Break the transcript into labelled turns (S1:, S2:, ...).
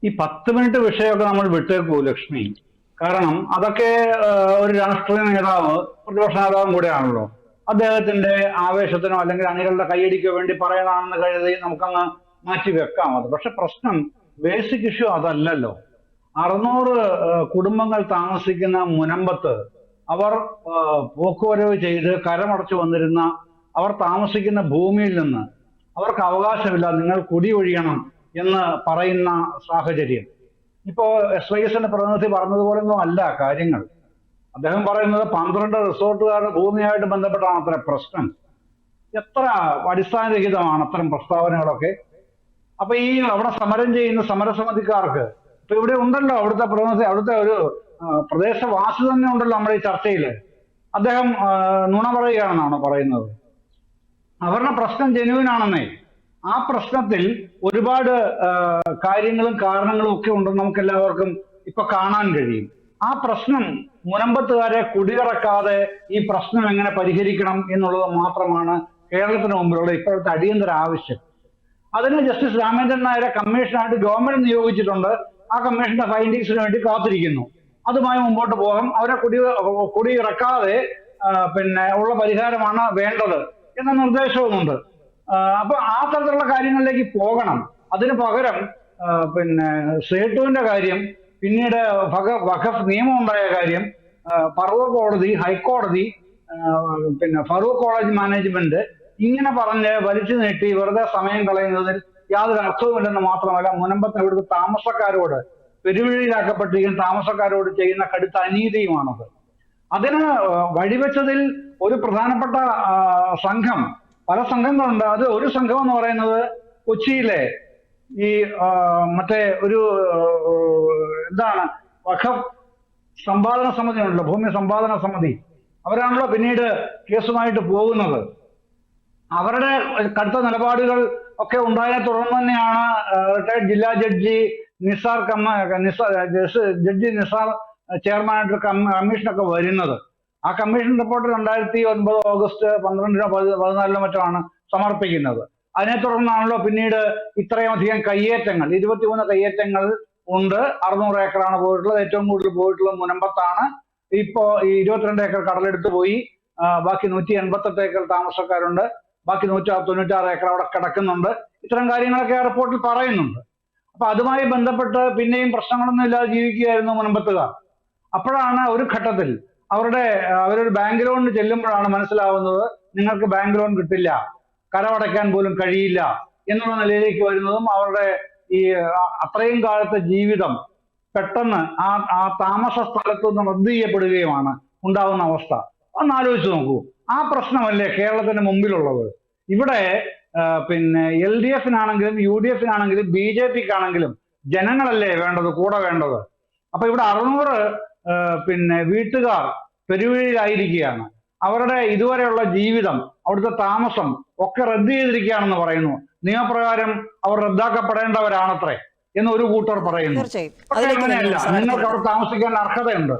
S1: ഈ 10 മിനിറ്റ് വിഷയമൊക്കെ നമ്മൾ വിട്ടേക്കൂ ലക്ഷ്മി. കാരണം അതൊക്കെ ഒരു രാഷ്ട്രീയ നേതാവ്, പ്രതിപക്ഷ നേതാവും കൂടെയാണല്ലോ. അദ്ദേഹത്തിന്റെ ആവേശത്തിനോ അല്ലെങ്കിൽ അണികളുടെ കൈയടിക്കോ വേണ്ടി പറയുന്നതാണെന്ന് കരുതി നമുക്കങ്ങ് മാറ്റി വെക്കാം അത്. പക്ഷെ പ്രശ്നം, ബേസിക് ഇഷ്യൂ അതല്ലല്ലോ. 600 കുടുംബങ്ങൾ താമസിക്കുന്ന മുനമ്പത്ത് അവർ പോക്കുവരവ് ചെയ്ത് കരമടച്ചു വന്നിരുന്ന അവർ താമസിക്കുന്ന ഭൂമിയിൽ നിന്ന് അവർക്ക് അവകാശമില്ല, നിങ്ങൾ കുടി ഒഴിയണം എന്ന് പറയുന്ന സാഹചര്യം. ഇപ്പോ SYSന്റെ പ്രതിനിധി പറഞ്ഞതുപോലൊന്നും അല്ല കാര്യങ്ങൾ. അദ്ദേഹം പറയുന്നത് 12 റിസോർട്ടുകാരുടെ ഭൂമിയായിട്ട് ബന്ധപ്പെട്ടാണ് അത്ര പ്രശ്നം. എത്ര അടിസ്ഥാനരഹിതമാണ് അത്തരം പ്രസ്താവനകളൊക്കെ. അപ്പൊ ഈ അവിടെ സമരം ചെയ്യുന്ന സമരസമിതിക്കാർക്ക് ഇപ്പൊ ഇവിടെ ഉണ്ടല്ലോ അവിടുത്തെ പ്രതിനിധി, അവിടുത്തെ ഒരു പ്രദേശവാസി തന്നെ ഉണ്ടല്ലോ നമ്മുടെ ഈ ചർച്ചയിൽ. അദ്ദേഹം നുണ പറയുകയാണെന്നാണോ പറയുന്നത്? അവരുടെ പ്രശ്നം ജെന്യുവിൻ ആണെന്നേ. ആ പ്രശ്നത്തിൽ ഒരുപാട് കാര്യങ്ങളും കാരണങ്ങളും ഒക്കെ ഉണ്ടെന്ന് നമുക്ക് എല്ലാവർക്കും ഇപ്പൊ കാണാൻ കഴിയും. ആ പ്രശ്നം മുനമ്പത്തുകാരെ കുടിയിറക്കാതെ ഈ പ്രശ്നം എങ്ങനെ പരിഹരിക്കണം എന്നുള്ളത് മാത്രമാണ് കേരളത്തിന് മുമ്പിലുള്ള ഇപ്പോഴത്തെ അടിയന്തര ആവശ്യം. അതിന് ജസ്റ്റിസ് രാമേന്ദ്രൻ നായരെ കമ്മീഷനായിട്ട് ഗവൺമെന്റ് നിയോഗിച്ചിട്ടുണ്ട്. ആ കമ്മീഷന്റെ ഫൈൻഡിങ്സിന് വേണ്ടി കാത്തിരിക്കുന്നു. അതുമായി മുമ്പോട്ട് പോകാം. അവരെ കുടിയിറക്കാതെ ഉള്ള പരിഹാരമാണ് വേണ്ടത് എന്ന നിർദ്ദേശവുമുണ്ട്. അപ്പൊ ആ തരത്തിലുള്ള കാര്യങ്ങളിലേക്ക് പോകണം. അതിന് പകരം സേട്ടുവിന്റെ കാര്യം, പിന്നീട് വഖഫ് നിയമം ഉണ്ടായ കാര്യം, ഫറൂഖ് കോടതി, ഹൈക്കോടതി, ഫറൂഖ് കോളേജ് മാനേജ്മെന്റ് ഇങ്ങനെ പറഞ്ഞ് വലിച്ചു നീട്ടി വെറുതെ സമയം കളയുന്നതിൽ യാതൊരു അർത്ഥവുമില്ലെന്ന് മാത്രമല്ല, മുനമ്പത്ത് ഇവിടുത്തെ താമസക്കാരോട്, പെരുവഴിയിലാക്കപ്പെട്ടിരിക്കുന്ന താമസക്കാരോട് ചെയ്യുന്ന കടുത്ത അനീതിയുമാണത്. അതിന് വഴിവെച്ചതിൽ ഒരു പ്രധാനപ്പെട്ട സംഘം, പല സംഘങ്ങളുണ്ട്. അത് ഒരു സംഘം എന്ന് പറയുന്നത് കൊച്ചിയിലെ ഈ മറ്റേ ഒരു വഖഫ് സമ്പാദന സമിതി ഉണ്ടല്ലോ, ഭൂമി സമ്പാദന സമിതി. അവരാണല്ലോ പിന്നീട് കേസുമായിട്ട് പോകുന്നത്. അവരുടെ കടുത്ത നിലപാടുകൾ ഒക്കെ ഉണ്ടായതിനെ തുടർന്ന് തന്നെയാണ് റിട്ടയർഡ് ജില്ലാ ജഡ്ജി ജഡ്ജി നിസാർ ചെയർമാനായിട്ട് കമ്മീഷനൊക്കെ വരുന്നത്. ആ കമ്മീഷൻ റിപ്പോർട്ട് 2009 ഓഗസ്റ്റ് 12 14 മറ്റുമാണ് സമർപ്പിക്കുന്നത്. അതിനെ തുടർന്നാണല്ലോ പിന്നീട് ഇത്രയും അധികം കയ്യേറ്റങ്ങൾ, 23 കയ്യേറ്റങ്ങൾ ഉണ്ട്. 600 ഏക്കറാണ് പോയിട്ടുള്ളത്. ഏറ്റവും കൂടുതൽ പോയിട്ടുള്ളത് മുനമ്പത്താണ്. ഇപ്പോ ഈ 22 ഏക്കർ കടലെടുത്ത് പോയി. ബാക്കി 188 ഏക്കർ താമസക്കാരുണ്ട്. ബാക്കി 196 ഏക്കർ അവിടെ കിടക്കുന്നുണ്ട്. ഇത്തരം കാര്യങ്ങളൊക്കെ ആ റിപ്പോർട്ടിൽ പറയുന്നുണ്ട്. അപ്പൊ അതുമായി ബന്ധപ്പെട്ട് പിന്നെയും പ്രശ്നങ്ങളൊന്നും ഇല്ലാതെ ജീവിക്കുകയായിരുന്നു മുനമ്പത്തുകാർ. അപ്പോഴാണ് ഒരു ഘട്ടത്തിൽ അവരൊരു ബാങ്ക് ലോണിന് ചെല്ലുമ്പോഴാണ് മനസ്സിലാവുന്നത് നിങ്ങൾക്ക് ബാങ്ക് ലോൺ കിട്ടില്ല, കരമടയ്ക്കാൻ പോലും കഴിയില്ല എന്നുള്ള നിലയിലേക്ക് വരുന്നതും അവരുടെ ഈ അത്രയും കാലത്തെ ജീവിതം പെട്ടെന്ന് ആ താമസ സ്ഥലത്തു നിന്ന് റദ്ദ് ചെയ്യപ്പെടുകയുമാണ് ഉണ്ടാവുന്ന അവസ്ഥ. ഒന്ന് ആലോചിച്ച് നോക്കൂ. ആ പ്രശ്നമല്ലേ കേരളത്തിന് മുമ്പിലുള്ളത്? ഇവിടെ LDFിനാണെങ്കിലും UDFിനാണെങ്കിലും BJPക്കാണെങ്കിലും ജനങ്ങളല്ലേ വേണ്ടത്, കൂടെ വേണ്ടത്. അപ്പൊ ഇവിടെ 600 വീട്ടുകാർ പെരുവഴിയിലായിരിക്കുകയാണ്. അവരുടെ ഇതുവരെയുള്ള ജീവിതം, അവിടുത്തെ താമസം ഒക്കെ റദ്ദ് ചെയ്തിരിക്കുകയാണെന്ന് പറയുന്നു. നിയമപ്രകാരം അവർ റദ്ദാക്കപ്പെടേണ്ടവരാണത്രേ എന്ന് ഒരു കൂട്ടർ പറയുന്നു. പക്ഷേ അങ്ങനെയല്ല, നിങ്ങൾക്ക് അവിടെ താമസിക്കാൻ അർഹതയുണ്ട്.